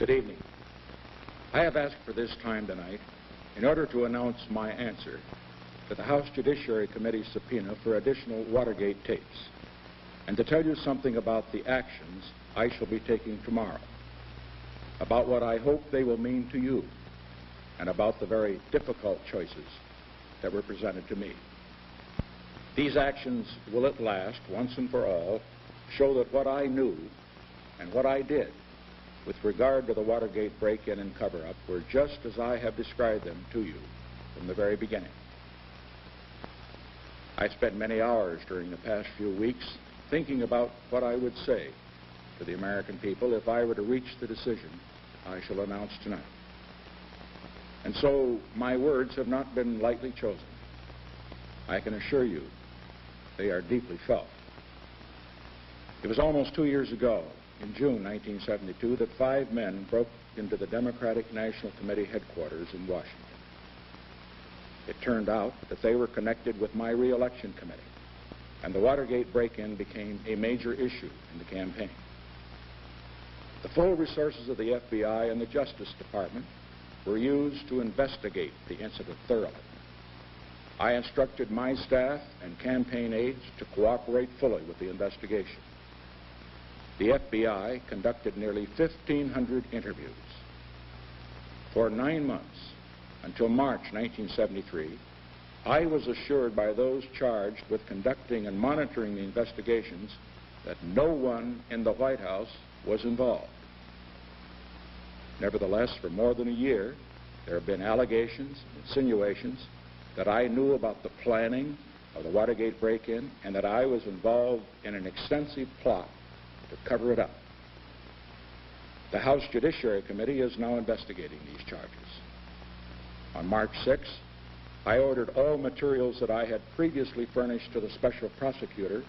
Good evening. I have asked for this time tonight in order to announce my answer to the House Judiciary Committee's subpoena for additional Watergate tapes, and to tell you something about the actions I shall be taking tomorrow, about what I hope they will mean to you, and about the very difficult choices that were presented to me. These actions will at last, once and for all, show that what I knew and what I did with regard to the Watergate break-in and cover-up were just as I have described them to you from the very beginning. I spent many hours during the past few weeks thinking about what I would say to the American people if I were to reach the decision I shall announce tonight. And so my words have not been lightly chosen. I can assure you they are deeply felt. It was almost 2 years ago, in June 1972, that 5 men broke into the Democratic National Committee headquarters in Washington. It turned out that they were connected with my re-election committee, and the Watergate break-in became a major issue in the campaign. The full resources of the FBI and the Justice Department were used to investigate the incident thoroughly. I instructed my staff and campaign aides to cooperate fully with the investigation. The FBI conducted nearly 1,500 interviews. For 9 months, until March 1973, I was assured by those charged with conducting and monitoring the investigations that no one in the White House was involved. Nevertheless, for more than a year, there have been allegations and insinuations that I knew about the planning of the Watergate break-in and that I was involved in an extensive plot to cover it up. The House Judiciary Committee is now investigating these charges. On March 6, I ordered all materials that I had previously furnished to the special prosecutor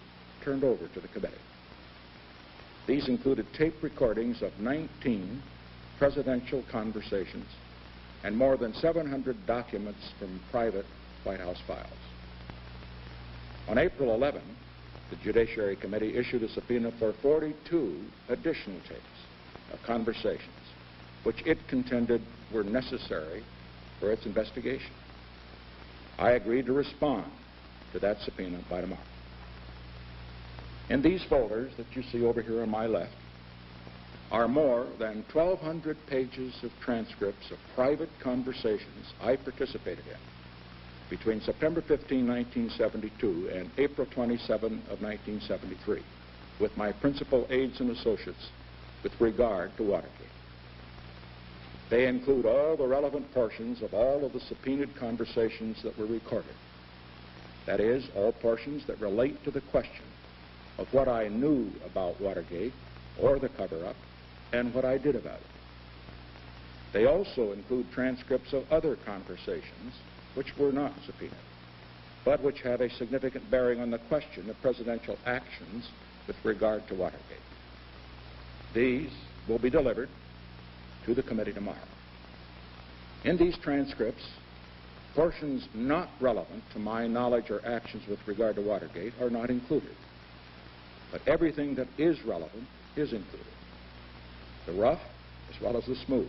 turned over to the committee. These included tape recordings of 19 presidential conversations and more than 700 documents from private White House files. On April 11, the Judiciary Committee issued a subpoena for 42 additional tapes of conversations, which it contended were necessary for its investigation. I agreed to respond to that subpoena by tomorrow. In these folders that you see over here on my left are more than 1,200 pages of transcripts of private conversations I participated in between September 15, 1972 and April 27 of 1973 with my principal aides and associates with regard to Watergate. They include all the relevant portions of all of the subpoenaed conversations that were recorded. That is, all portions that relate to the question of what I knew about Watergate or the cover-up and what I did about it. They also include transcripts of other conversations which were not subpoenaed, but which have a significant bearing on the question of presidential actions with regard to Watergate. These will be delivered to the committee tomorrow. In these transcripts, portions not relevant to my knowledge or actions with regard to Watergate are not included, but everything that is relevant is included. The rough as well as the smooth,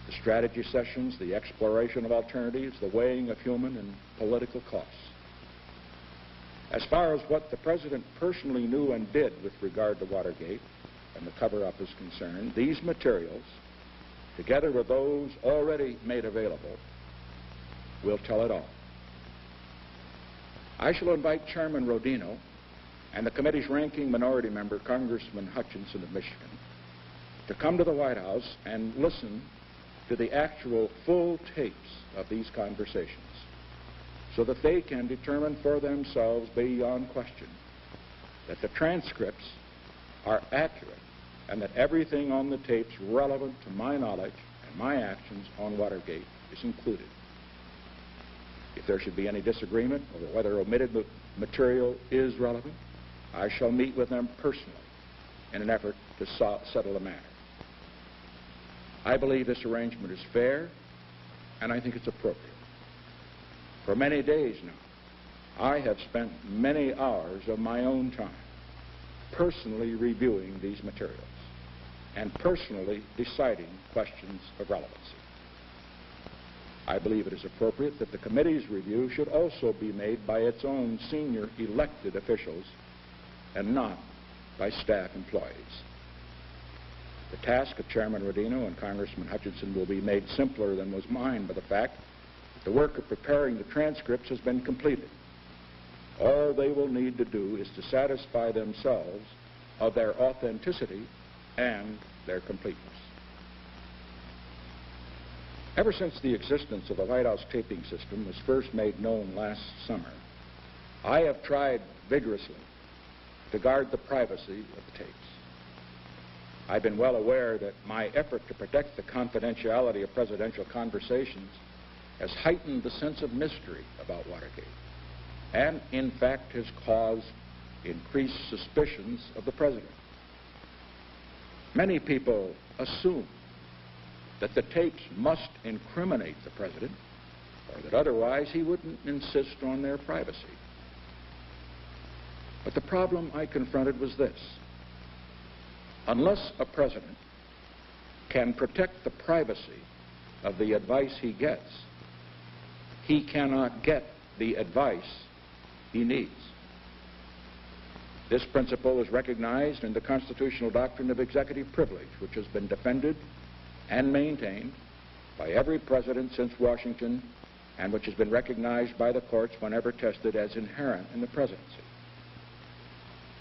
the strategy sessions, the exploration of alternatives, the weighing of human and political costs. As far as what the President personally knew and did with regard to Watergate and the cover-up is concerned, these materials, together with those already made available, will tell it all. I shall invite Chairman Rodino and the committee's ranking minority member, Congressman Hutchinson of Michigan, to come to the White House and listen to the actual full tapes of these conversations so that they can determine for themselves beyond question that the transcripts are accurate and that everything on the tapes relevant to my knowledge and my actions on Watergate is included. If there should be any disagreement over whether omitted material is relevant, I shall meet with them personally in an effort to settle the matter. I believe this arrangement is fair, and I think it's appropriate. For many days now, I have spent many hours of my own time personally reviewing these materials. and personally deciding questions of relevancy. I believe it is appropriate that the committee's review should also be made by its own senior elected officials and not by staff employees. The task of Chairman Rodino and Congressman Hutchinson will be made simpler than was mine by the fact that the work of preparing the transcripts has been completed. All they will need to do is to satisfy themselves of their authenticity and their completeness. Ever since the existence of the White House taping system was first made known last summer, I have tried vigorously to guard the privacy of the tapes. I've been well aware that my effort to protect the confidentiality of presidential conversations has heightened the sense of mystery about Watergate and, in fact, has caused increased suspicions of the president. Many people assume that the tapes must incriminate the president or that otherwise he wouldn't insist on their privacy. But the problem I confronted was this. Unless a president can protect the privacy of the advice he gets, he cannot get the advice he needs. This principle is recognized in the constitutional doctrine of executive privilege, which has been defended and maintained by every president since Washington, and which has been recognized by the courts whenever tested as inherent in the presidency.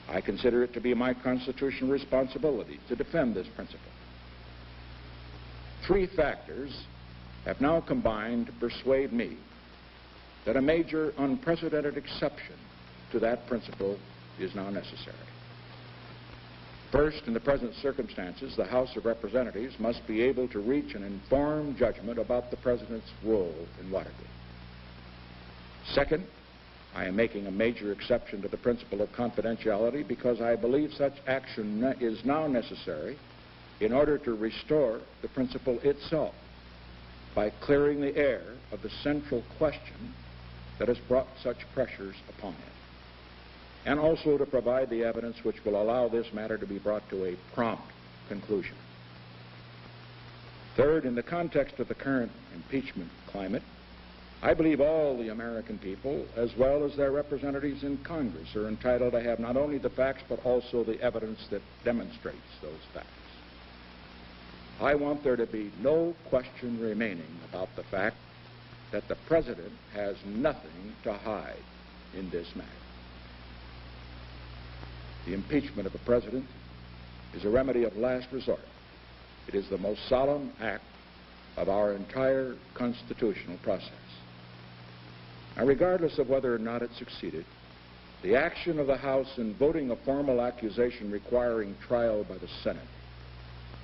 I consider it to be my constitutional responsibility to defend this principle. Three factors have now combined to persuade me that a major unprecedented exception to that principle is now necessary. First, in the present circumstances, the House of Representatives must be able to reach an informed judgment about the president's role in Watergate. Second, I am making a major exception to the principle of confidentiality because I believe such action is now necessary in order to restore the principle itself by clearing the air of the central question that has brought such pressures upon it, and also to provide the evidence which will allow this matter to be brought to a prompt conclusion. Third, in the context of the current impeachment climate, I believe all the American people, as well as their representatives in Congress, are entitled to have not only the facts, but also the evidence that demonstrates those facts. I want there to be no question remaining about the fact that the President has nothing to hide in this matter. The impeachment of a president is a remedy of last resort. It is the most solemn act of our entire constitutional process. Now, regardless of whether or not it succeeded, the action of the House in voting a formal accusation requiring trial by the Senate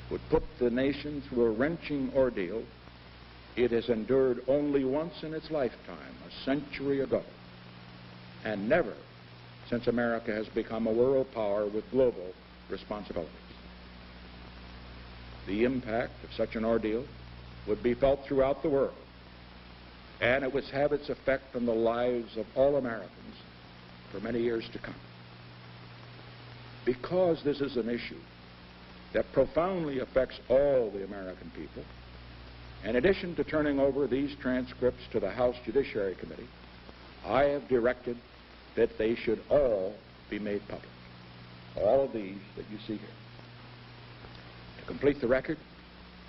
would put the nation through a wrenching ordeal it has endured only once in its lifetime, a century ago, and never since America has become a world power with global responsibilities. The impact of such an ordeal would be felt throughout the world, and it would have its effect on the lives of all Americans for many years to come. Because this is an issue that profoundly affects all the American people, in addition to turning over these transcripts to the House Judiciary Committee, I have directed that they should all be made public. All of these that you see here. To complete the record,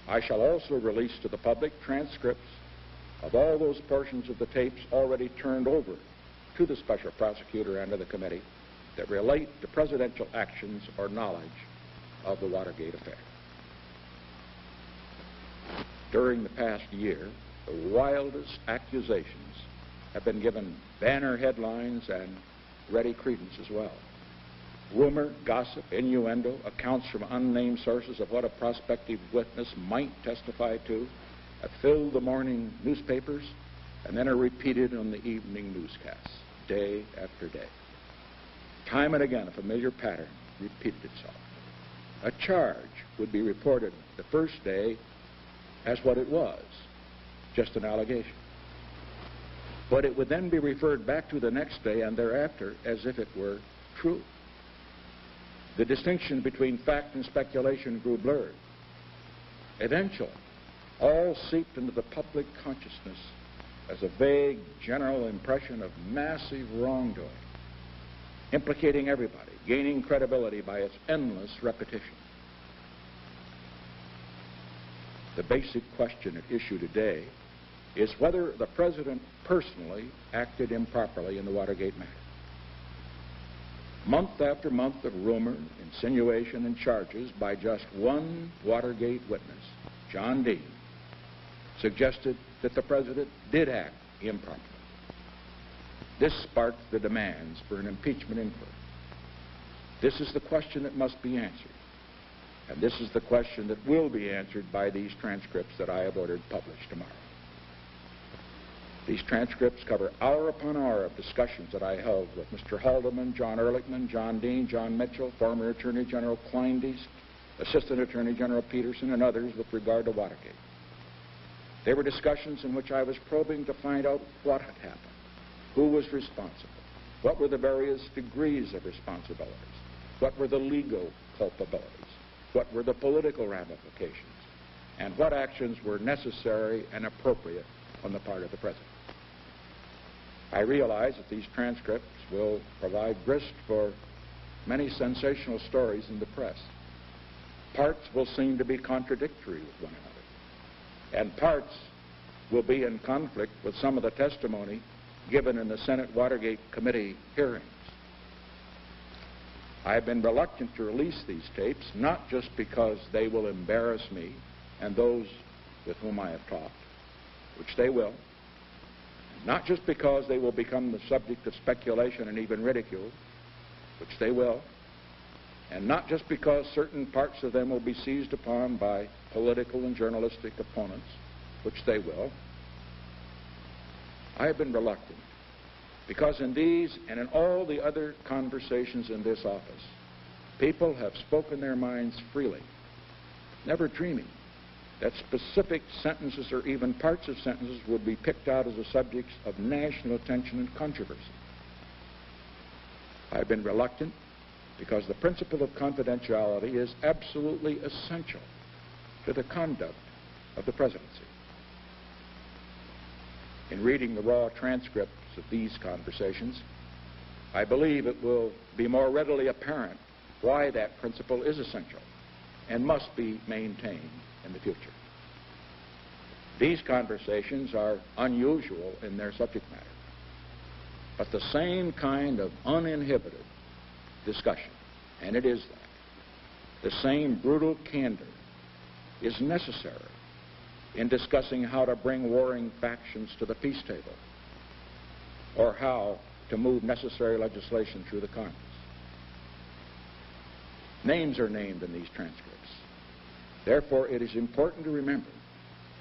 I shall also release to the public transcripts of all those portions of the tapes already turned over to the special prosecutor and to the committee that relate to presidential actions or knowledge of the Watergate affair. During the past year, the wildest accusations have been given banner headlines and ready credence as well. Rumor, gossip, innuendo, accounts from unnamed sources of what a prospective witness might testify to have filled the morning newspapers and then are repeated on the evening newscasts, day after day. Time and again, a familiar pattern repeated itself. A charge would be reported the first day as what it was, just an allegation. But it would then be referred back to the next day and thereafter as if it were true. The distinction between fact and speculation grew blurred. Eventually, all seeped into the public consciousness as a vague, general impression of massive wrongdoing, implicating everybody, gaining credibility by its endless repetition. The basic question at issue today is whether the President personally acted improperly in the Watergate matter. Month after month of rumor, insinuation, and charges by just one Watergate witness, John Dean, suggested that the President did act improperly. This sparked the demands for an impeachment inquiry. This is the question that must be answered, and this is the question that will be answered by these transcripts that I have ordered published tomorrow. These transcripts cover hour upon hour of discussions that I held with Mr. Haldeman, John Ehrlichman, John Dean, John Mitchell, former Attorney General Kleindienst, Assistant Attorney General Peterson, and others with regard to Watergate. They were discussions in which I was probing to find out what had happened, who was responsible, what were the various degrees of responsibilities, what were the legal culpabilities, what were the political ramifications, and what actions were necessary and appropriate on the part of the President. I realize that these transcripts will provide grist for many sensational stories in the press. Parts will seem to be contradictory with one another, and parts will be in conflict with some of the testimony given in the Senate Watergate Committee hearings. I have been reluctant to release these tapes, not just because they will embarrass me and those with whom I have talked, which they will, not just because they will become the subject of speculation and even ridicule, which they will, and not just because certain parts of them will be seized upon by political and journalistic opponents, which they will. I have been reluctant because in these and in all the other conversations in this office, people have spoken their minds freely, never dreaming that specific sentences or even parts of sentences would be picked out as the subjects of national attention and controversy. I've been reluctant because the principle of confidentiality is absolutely essential to the conduct of the presidency. In reading the raw transcripts of these conversations, I believe it will be more readily apparent why that principle is essential and must be maintained in the future. These conversations are unusual in their subject matter, but the same kind of uninhibited discussion, and it is that, the same brutal candor is necessary in discussing how to bring warring factions to the peace table or how to move necessary legislation through the Congress. Names are named in these transcripts. Therefore, it is important to remember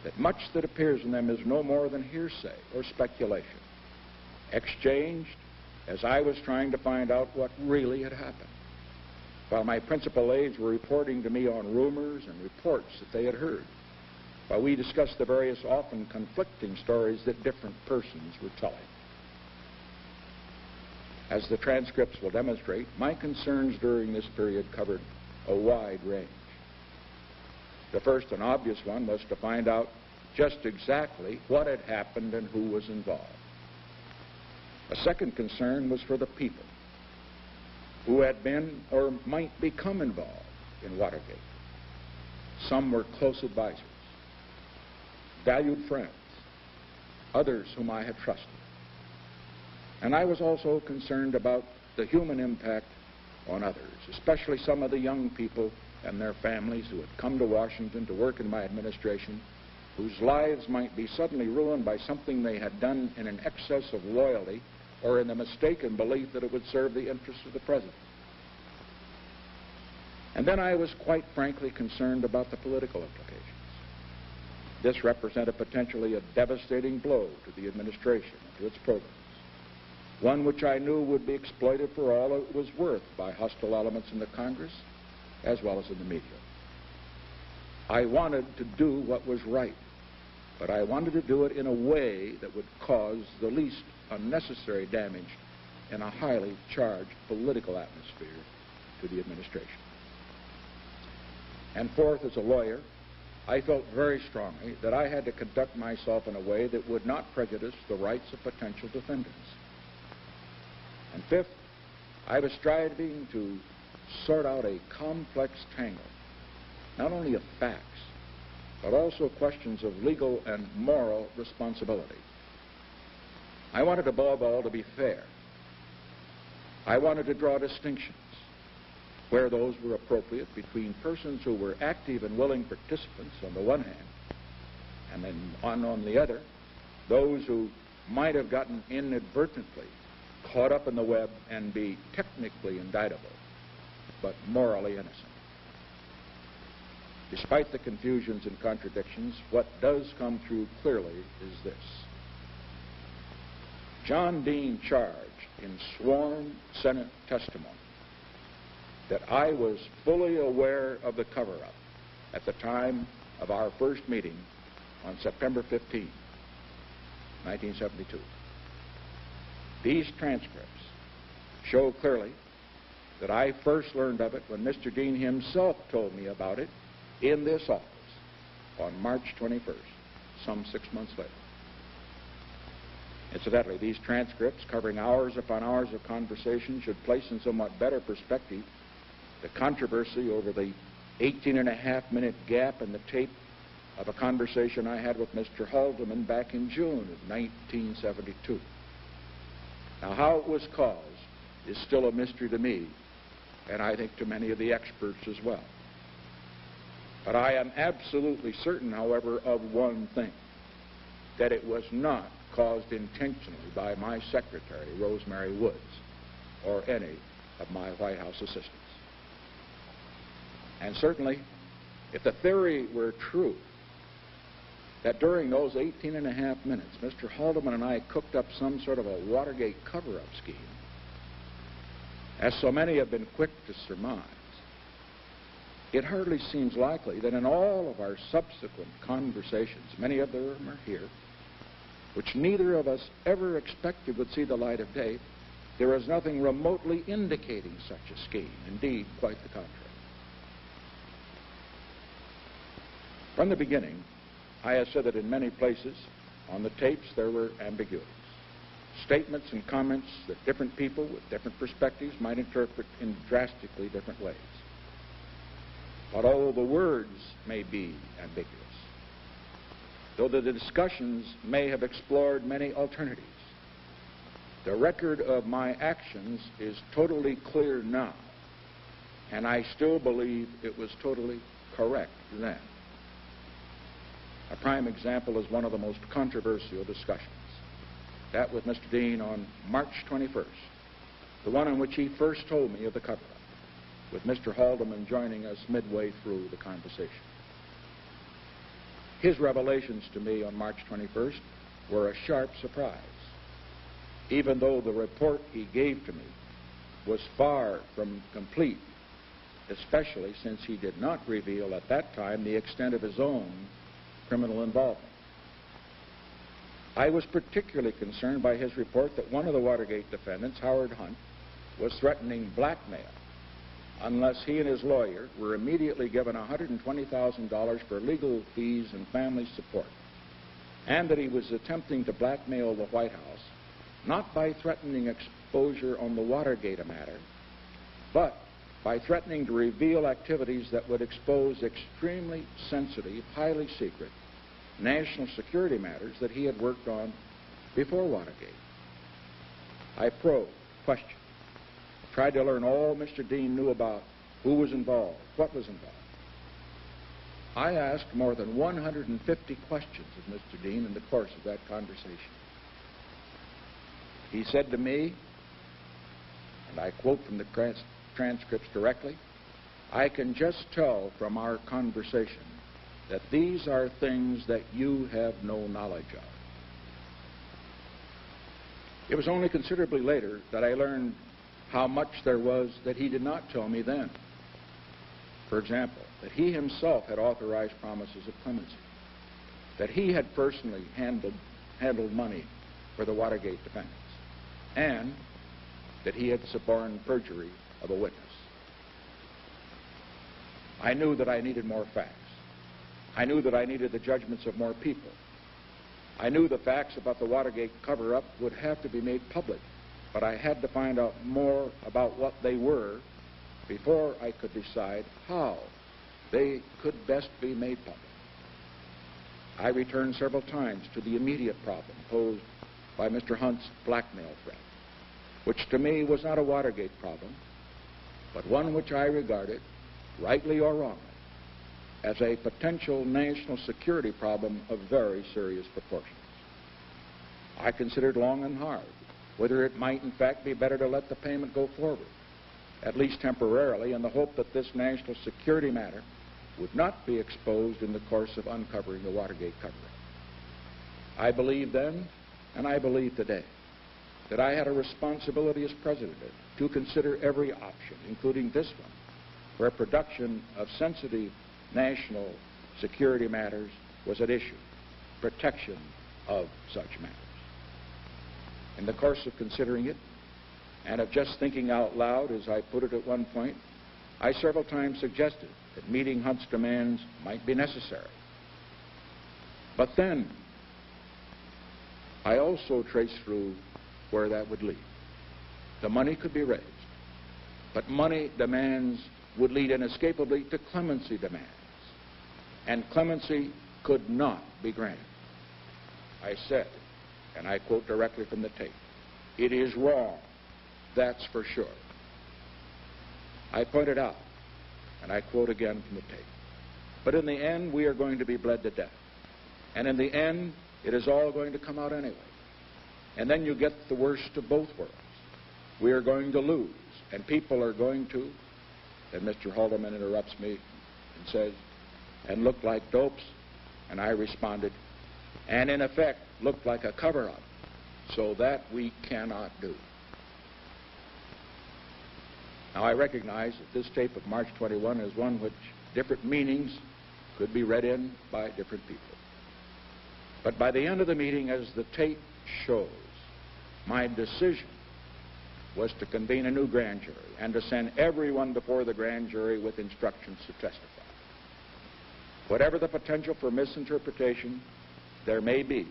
that much that appears in them is no more than hearsay or speculation, exchanged as I was trying to find out what really had happened, while my principal aides were reporting to me on rumors and reports that they had heard, while we discussed the various often conflicting stories that different persons were telling. As the transcripts will demonstrate, my concerns during this period covered a wide range. The first and obvious one was to find out just exactly what had happened and who was involved. A second concern was for the people who had been or might become involved in Watergate. Some were close advisors, valued friends, others whom I had trusted. And I was also concerned about the human impact on others, especially some of the young people and their families who had come to Washington to work in my administration, whose lives might be suddenly ruined by something they had done in an excess of loyalty or in the mistaken belief that it would serve the interests of the President. And then I was quite frankly concerned about the political implications. This represented potentially a devastating blow to the administration and to its programs, one which I knew would be exploited for all it was worth by hostile elements in the Congress as well as in the media. I wanted to do what was right, but I wanted to do it in a way that would cause the least unnecessary damage in a highly charged political atmosphere to the administration. And fourth, as a lawyer, I felt very strongly that I had to conduct myself in a way that would not prejudice the rights of potential defendants. And fifth, I was striving to sort out a complex tangle, not only of facts, but also questions of legal and moral responsibility. I wanted, above all, to be fair. I wanted to draw distinctions where those were appropriate between persons who were active and willing participants on the one hand, and then on the other, those who might have gotten inadvertently caught up in the web and be technically indictable, but morally innocent. Despite the confusions and contradictions, what does come through clearly is this. John Dean charged in sworn Senate testimony that I was fully aware of the cover-up at the time of our first meeting on September 15, 1972. These transcripts show clearly that I first learned of it when Mr. Dean himself told me about it in this office on March 21st, some 6 months later. Incidentally, these transcripts, covering hours upon hours of conversation, should place in somewhat better perspective the controversy over the 18-and-a-half-minute gap in the tape of a conversation I had with Mr. Haldeman back in June of 1972. Now, how it was caused is still a mystery to me, and I think to many of the experts as well. But I am absolutely certain, however, of one thing, that it was not caused intentionally by my secretary, Rosemary Woods, or any of my White House assistants. And certainly, if the theory were true, that during those 18-and-a-half minutes, Mr. Haldeman and I cooked up some sort of a Watergate cover-up scheme, as so many have been quick to surmise, it hardly seems likely that in all of our subsequent conversations, many of them are here, which neither of us ever expected would see the light of day, there is nothing remotely indicating such a scheme. Indeed, quite the contrary. From the beginning, I have said that in many places on the tapes there were ambiguities, statements and comments that different people with different perspectives might interpret in drastically different ways. But although the words may be ambiguous, though the discussions may have explored many alternatives, the record of my actions is totally clear now, and I still believe it was totally correct then. A prime example is one of the most controversial discussions, that with Mr. Dean on March 21st, the one in which he first told me of the cover-up, with Mr. Haldeman joining us midway through the conversation. His revelations to me on March 21st were a sharp surprise, even though the report he gave to me was far from complete, especially since he did not reveal at that time the extent of his own criminal involvement. I was particularly concerned by his report that one of the Watergate defendants, Howard Hunt, was threatening blackmail unless he and his lawyer were immediately given $120,000 for legal fees and family support, and that he was attempting to blackmail the White House not by threatening exposure on the Watergate matter, but by threatening to reveal activities that would expose extremely sensitive, highly secret national security matters that he had worked on before Watergate. I probed, questioned, tried to learn all Mr. Dean knew about who was involved, what was involved. I asked more than 150 questions of Mr. Dean in the course of that conversation. He said to me, and I quote from the transcripts directly, "I can just tell from our conversation that these are things that you have no knowledge of." It was only considerably later that I learned how much there was that he did not tell me then. For example, that he himself had authorized promises of clemency, that he had personally handled money for the Watergate defendants, and that he had suborned perjury of a witness. I knew that I needed more facts. I knew that I needed the judgments of more people. I knew the facts about the Watergate cover-up would have to be made public, but I had to find out more about what they were before I could decide how they could best be made public. I returned several times to the immediate problem posed by Mr. Hunt's blackmail threat, which to me was not a Watergate problem, but one which I regarded, rightly or wrongly, as a potential national security problem of very serious proportions. I considered long and hard whether it might in fact be better to let the payment go forward, at least temporarily, in the hope that this national security matter would not be exposed in the course of uncovering the Watergate cover-up. I believed then, and I believe today, that I had a responsibility as president to consider every option, including this one, where production of sensitive national security matters was at issue, protection of such matters. In the course of considering it, and of just thinking out loud, as I put it at one point, I several times suggested that meeting Hunt's demands might be necessary. But then, I also traced through where that would lead. The money could be raised, but money demands would lead inescapably to clemency demands, and clemency could not be granted. I said, and I quote directly from the tape, "It is wrong, that's for sure." I pointed out, and I quote again from the tape, "But in the end, we are going to be bled to death. And in the end, it is all going to come out anyway. And then you get the worst of both worlds. We are going to lose, and people are going to," then Mr. Haldeman interrupts me and says, "and look like dopes." And I responded, "and in effect, look like a cover-up. So that we cannot do." Now, I recognize that this tape of March 21 is one which different meanings could be read in by different people. But by the end of the meeting, as the tape shows, my decision was to convene a new grand jury and to send everyone before the grand jury with instructions to testify. Whatever the potential for misinterpretation there may be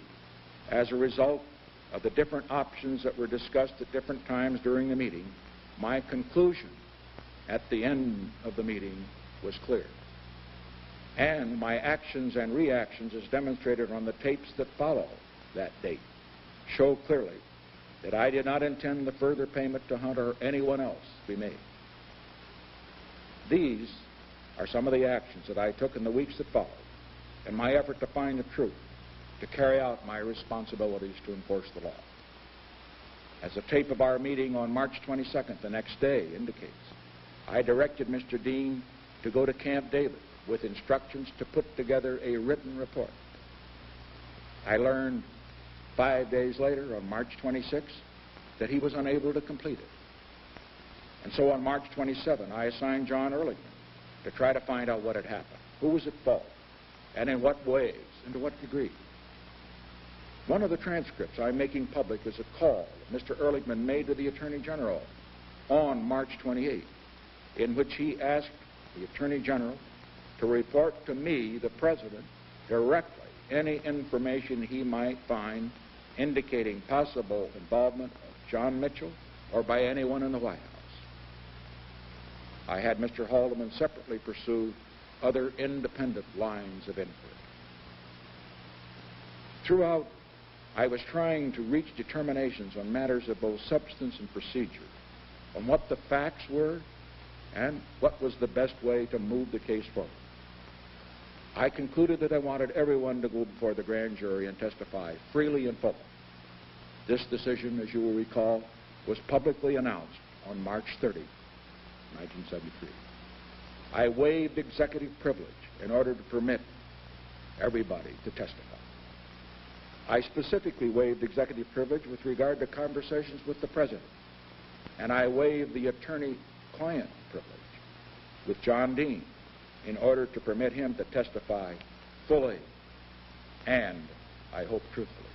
as a result of the different options that were discussed at different times during the meeting, my conclusion at the end of the meeting was clear. And my actions and reactions, as demonstrated on the tapes that follow that date, show clearly that I did not intend the further payment to Hunt or anyone else be made. These are some of the actions that I took in the weeks that followed in my effort to find the truth, to carry out my responsibilities to enforce the law. As the tape of our meeting on March 22nd, the next day, indicates, I directed Mr. Dean to go to Camp David with instructions to put together a written report. I learned 5 days later, on March 26th, that he was unable to complete it. And so on March 27, I assigned John Ehrlichman to try to find out what had happened, who was at fault, and in what ways, and to what degree. One of the transcripts I'm making public is a call that Mr. Ehrlichman made to the Attorney General on March 28, in which he asked the Attorney General to report to me, the President, directly any information he might find indicating possible involvement of John Mitchell or by anyone in the White House. I had Mr. Haldeman separately pursue other independent lines of inquiry. Throughout, I was trying to reach determinations on matters of both substance and procedure, on what the facts were and what was the best way to move the case forward. I concluded that I wanted everyone to go before the grand jury and testify freely and fully. This decision, as you will recall, was publicly announced on March 30, 1973. I waived executive privilege in order to permit everybody to testify. I specifically waived executive privilege with regard to conversations with the President, and I waived the attorney-client privilege with John Dean in order to permit him to testify fully and, I hope, truthfully.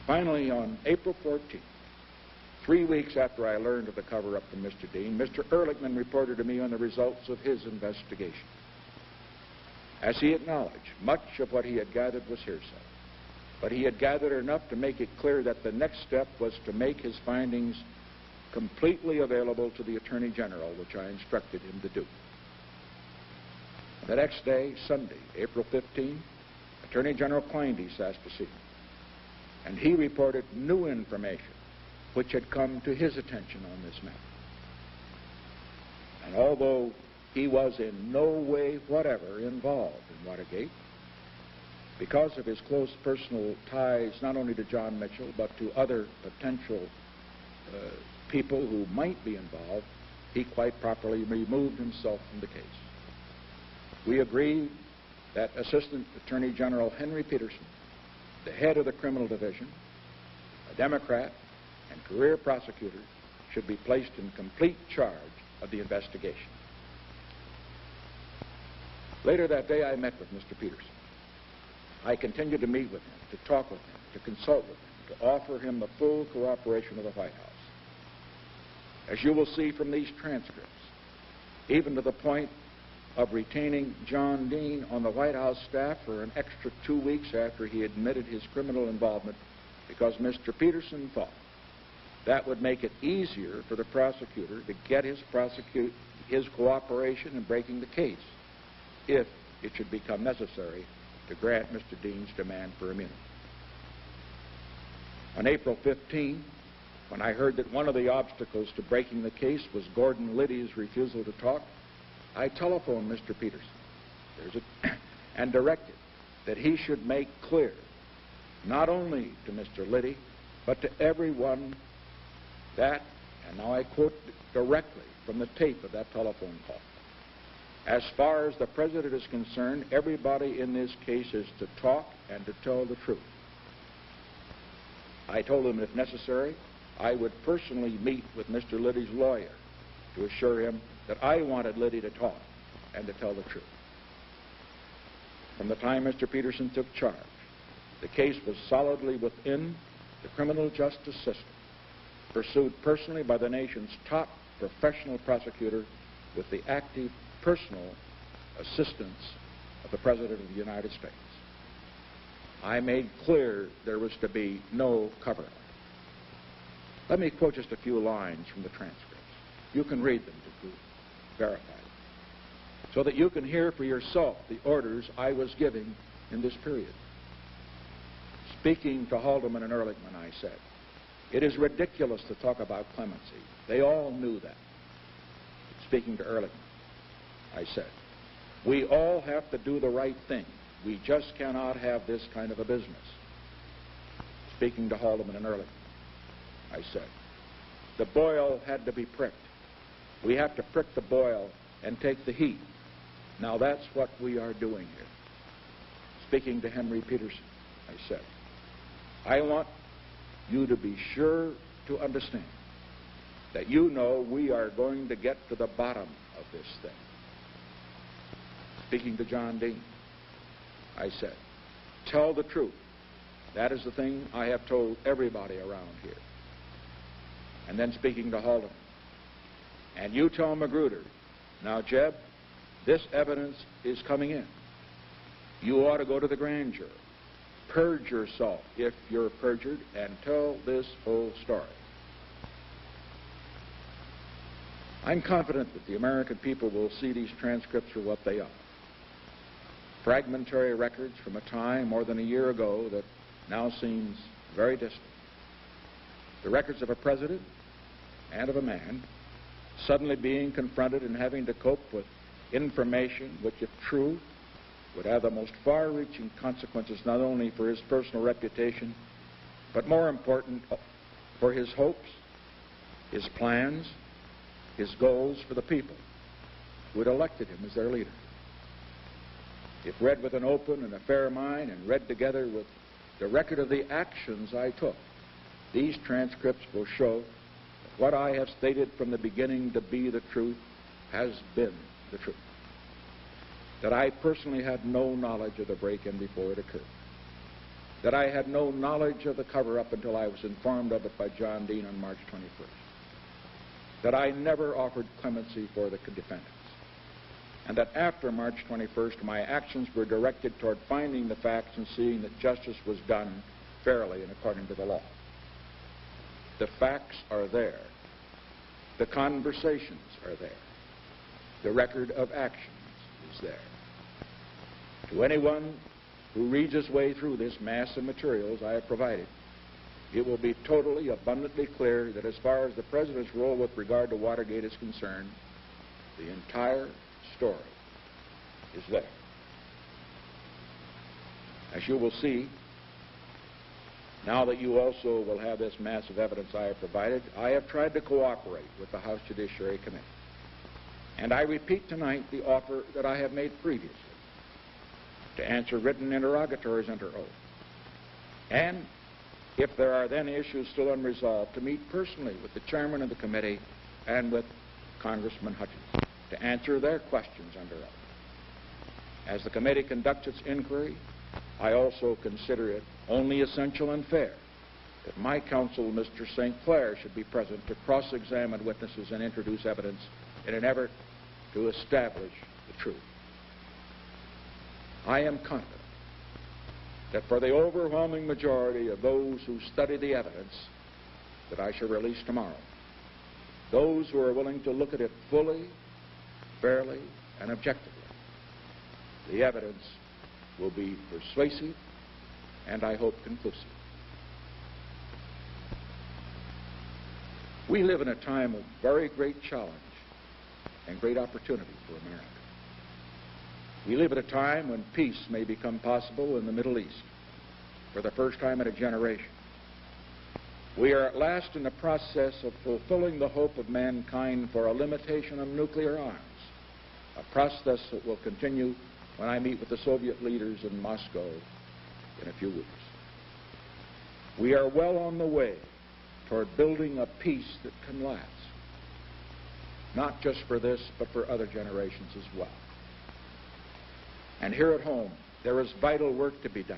Finally, on April 14th, 3 weeks after I learned of the cover-up from Mr. Dean, Mr. Ehrlichman reported to me on the results of his investigation. As he acknowledged, much of what he had gathered was hearsay, but he had gathered enough to make it clear that the next step was to make his findings completely available to the Attorney General, which I instructed him to do. The next day, Sunday, April 15, Attorney General Kleindienst asked to see me, and he reported new information which had come to his attention on this matter. And although he was in no way whatever involved in Watergate, because of his close personal ties not only to John Mitchell but to other potential people who might be involved, he quite properly removed himself from the case. We agreed that Assistant Attorney General Henry Peterson, the head of the criminal division, a Democrat and career prosecutor, should be placed in complete charge of the investigation. Later that day, I met with Mr. Peterson. I continued to meet with him, to talk with him, to consult with him, to offer him the full cooperation of the White House. As you will see from these transcripts, even to the point of retaining John Dean on the White House staff for an extra 2 weeks after he admitted his criminal involvement, because Mr. Peterson thought that would make it easier for the prosecutor to get his cooperation in breaking the case, if it should become necessary to grant Mr. Dean's demand for immunity. On April 15, when I heard that one of the obstacles to breaking the case was Gordon Liddy's refusal to talk, I telephoned Mr. Peterson and directed that he should make clear, not only to Mr. Liddy, but to everyone that, and now I quote directly from the tape of that telephone call, as far as the President is concerned, everybody in this case is to talk and to tell the truth. I told him, if necessary, I would personally meet with Mr. Liddy's lawyer to assure him that I wanted Liddy to talk and to tell the truth. From the time Mr. Peterson took charge, the case was solidly within the criminal justice system, pursued personally by the nation's top professional prosecutor with the active personal assistance of the President of the United States. I made clear there was to be no cover-up. Let me quote just a few lines from the transcripts. You can read them to verify them, so that you can hear for yourself the orders I was giving in this period. Speaking to Haldeman and Ehrlichman, I said, "It is ridiculous to talk about clemency." They all knew that. Speaking to Ehrlichman, I said, "We all have to do the right thing. We just cannot have this kind of a business." Speaking to Haldeman and Ehrlichman, I said, "The boil had to be pricked. We have to prick the boil and take the heat. Now that's what we are doing here." Speaking to Henry Peterson, I said, "I want you to be sure to understand that you know we are going to get to the bottom of this thing." Speaking to John Dean, I said, "Tell the truth. That is the thing I have told everybody around here." And then speaking to Haldeman, "And you tell Magruder, now, Jeb, this evidence is coming in. You ought to go to the grand jury. Purge yourself if you're perjured and tell this whole story." I'm confident that the American people will see these transcripts for what they are. Fragmentary records from a time more than a year ago that now seems very distant. The records of a president and of a man suddenly being confronted and having to cope with information which, if true, would have the most far-reaching consequences not only for his personal reputation, but more important, for his hopes, his plans, his goals for the people who had elected him as their leader. If read with an open and a fair mind and read together with the record of the actions I took, these transcripts will show that what I have stated from the beginning to be the truth has been the truth. That I personally had no knowledge of the break-in before it occurred. that I had no knowledge of the cover-up until I was informed of it by John Dean on March 21st, that I never offered clemency for the defendants, and that after March 21st, my actions were directed toward finding the facts and seeing that justice was done fairly and according to the law. The facts are there. The conversations are there. The record of actions is there. To anyone who reads his way through this mass of materials I have provided, it will be totally, abundantly clear that as far as the President's role with regard to Watergate is concerned, the entire story is there. As you will see, now that you also will have this mass of evidence I have provided, I have tried to cooperate with the House Judiciary Committee. And I repeat tonight the offer that I have made previously to answer written interrogatories under oath. And if there are then issues still unresolved, to meet personally with the chairman of the committee and with Congressman Hutchins to answer their questions under oath. As the committee conducts its inquiry, I also consider it only essential and fair that my counsel, Mr. St. Clair, should be present to cross-examine witnesses and introduce evidence in an effort to establish the truth. I am confident that for the overwhelming majority of those who study the evidence that I shall release tomorrow, those who are willing to look at it fully, fairly, and objectively, the evidence will be persuasive and, I hope, conclusive. We live in a time of very great challenge and great opportunity for America. We live at a time when peace may become possible in the Middle East for the first time in a generation. We are at last in the process of fulfilling the hope of mankind for a limitation of nuclear arms, a process that will continue when I meet with the Soviet leaders in Moscow in a few weeks. We are well on the way toward building a peace that can last, not just for this, but for other generations as well. And here at home, there is vital work to be done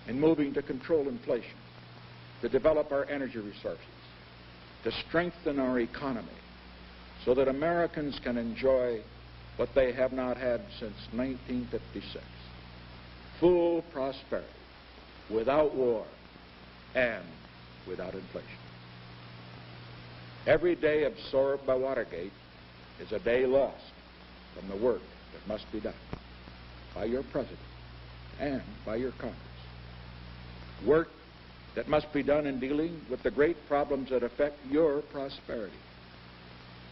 in moving to control inflation, to develop our energy resources, to strengthen our economy so that Americans can enjoy what they have not had since 1956, full prosperity, without war and without inflation. Every day absorbed by Watergate is a day lost from the work that must be done by your President and by your Congress. Work that must be done in dealing with the great problems that affect your prosperity,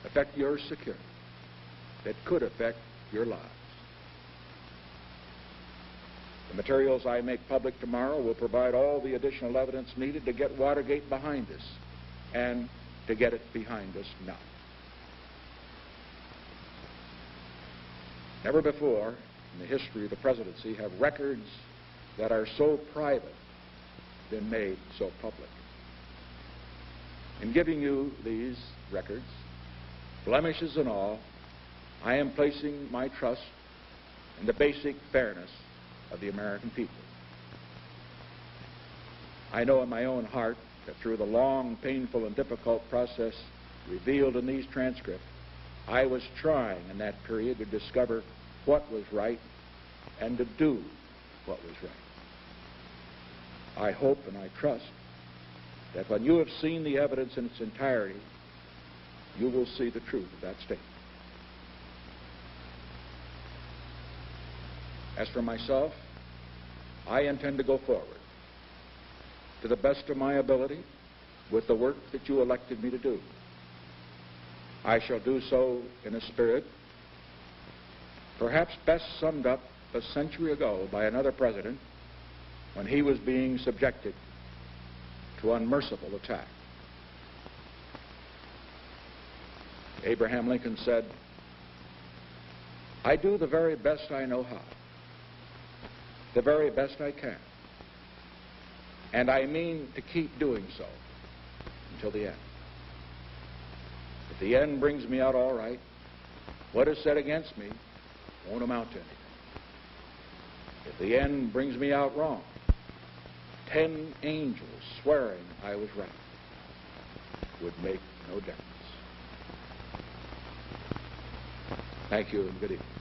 affect your security, that could affect your lives. The materials I make public tomorrow will provide all the additional evidence needed to get Watergate behind us and to get it behind us now. Never before in the history of the presidency have records that are so private been made so public. In giving you these records, blemishes and all, I am placing my trust in the basic fairness of the American people. I know in my own heart that through the long, painful, and difficult process revealed in these transcripts, I was trying in that period to discover what was right and to do what was right. I hope and I trust that when you have seen the evidence in its entirety, you will see the truth of that statement. As for myself, I intend to go forward to the best of my ability with the work that you elected me to do. I shall do so in a spirit perhaps best summed up a century ago by another president when he was being subjected to unmerciful attack. Abraham Lincoln said, "I do the very best I know how, the very best I can, and I mean to keep doing so until the end. If the end brings me out all right, what is said against me won't amount to anything. If the end brings me out wrong, 10 angels swearing I was right would make no difference. Thank you and good evening.